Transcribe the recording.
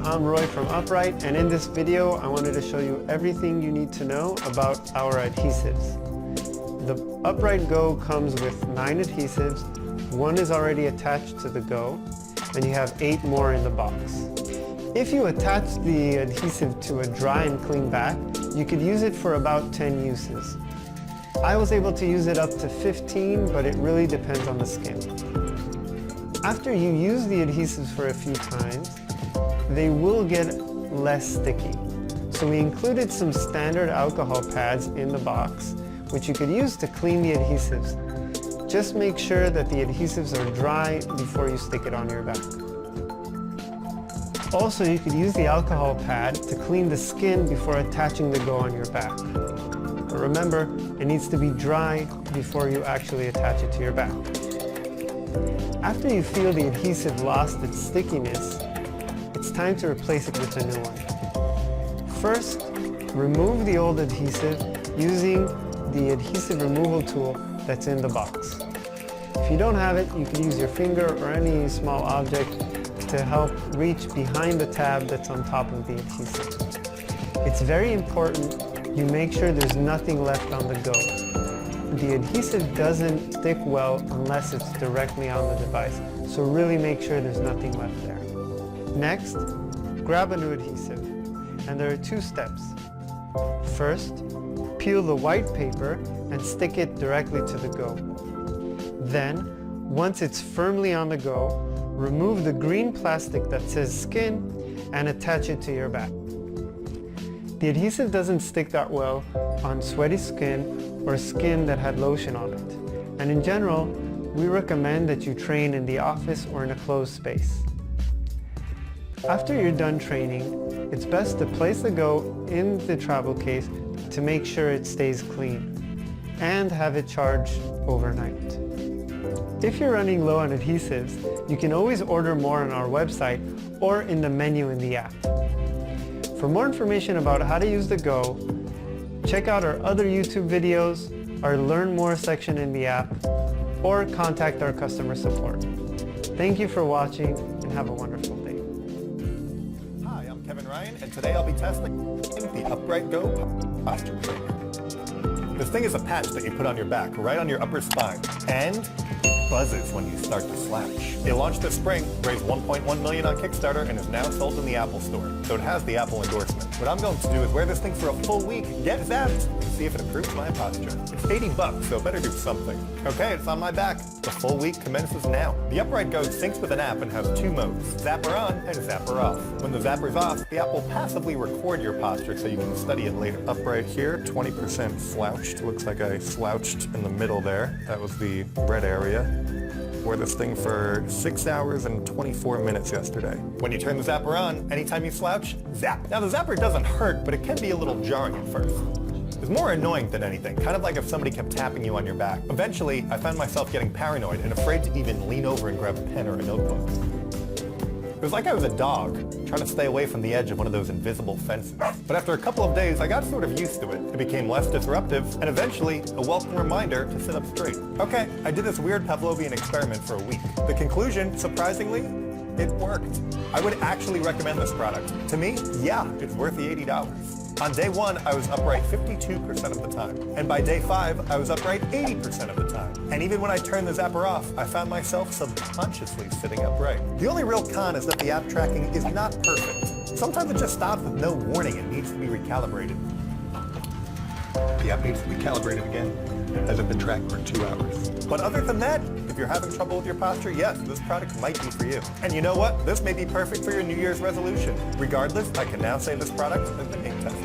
I'm Roy from Upright, and in this video I wanted to show you everything you need to know about our adhesives. The Upright Go comes with 9 adhesives, 1 is already attached to the Go, and you have 8 more in the box. If you attach the adhesive to a dry and clean back, you could use it for about 10 uses. I was able to use it up to 15, but it really depends on the skin. After you use the adhesives for a few times, they will get less sticky. So we included some standard alcohol pads in the box, which you could use to clean the adhesives. Just make sure that the adhesives are dry before you stick it on your back. Also, you could use the alcohol pad to clean the skin before attaching the Go on your back. But remember, it needs to be dry before you actually attach it to your back. After you feel the adhesive lost its stickiness, it's time to replace it with a new one. First, remove the old adhesive using the adhesive removal tool that's in the box. If you don't have it, you can use your finger or any small object to help reach behind the tab that's on top of the adhesive. It's very important you make sure there's nothing left on the Go. The adhesive doesn't stick well unless it's directly on the device, so really make sure there's nothing left there. Next, grab a new adhesive, and there are 2 steps. First, peel the white paper and stick it directly to the Go. Then, once it's firmly on the Go, remove the green plastic that says skin and attach it to your back. The adhesive doesn't stick that well on sweaty skin or skin that had lotion on it. And in general, we recommend that you train in the office or in a closed space. After you're done training, it's best to place the Go in the travel case to make sure it stays clean and have it charged overnight. If you're running low on adhesives, you can always order more on our website or in the menu in the app. For more information about how to use the Go, check out our other YouTube videos, our Learn More section in the app, or contact our customer support. Thank you for watching and have a wonderful day. Hi, I'm Kevin Ryan, and today I'll be testing the Upright Go posture trainer. This thing is a patch that you put on your back, right on your upper spine, and buzzes when you start to slouch. It launched this spring, raised $1.1 million on Kickstarter, and is now sold in the Apple Store. So it has the Apple endorsement. What I'm going to do is wear this thing for a full week, get zapped, and see if it improves my posture. It's $80, so better do something. Okay, it's on my back. The full week commences now. The Upright Go syncs with an app and has 2 modes, Zapper on and Zapper off. When the Zapper's off, the app will passively record your posture so you can study it later. Upright here, 20% slouched. Looks like I slouched in the middle there. That was the red area. Wore this thing for 6 hours and 24 minutes yesterday. When you turn the Zapper on, anytime you slouch, zap. Now the Zapper doesn't hurt, but it can be a little jarring at first. It's more annoying than anything, kind of like if somebody kept tapping you on your back. Eventually, I found myself getting paranoid and afraid to even lean over and grab a pen or a notebook. It was like I was a dog, trying to stay away from the edge of one of those invisible fences. But after a couple of days, I got sort of used to it. It became less disruptive, and eventually, a welcome reminder to sit up straight. Okay, I did this weird Pavlovian experiment for a week. The conclusion, surprisingly, it worked. I would actually recommend this product. To me, yeah, it's worth the $80. On day 1, I was upright 52% of the time. And by day 5, I was upright 80% of the time. And even when I turned the Zapper off, I found myself subconsciously sitting upright. The only real con is that the app tracking is not perfect. Sometimes it just stops with no warning and needs to be recalibrated. The app needs to be calibrated again. It hasn't been tracked for 2 hours. But other than that, if you're having trouble with your posture, yes, this product might be for you. And you know what? This may be perfect for your New Year's resolution. Regardless, I can now say this product has been ink tested.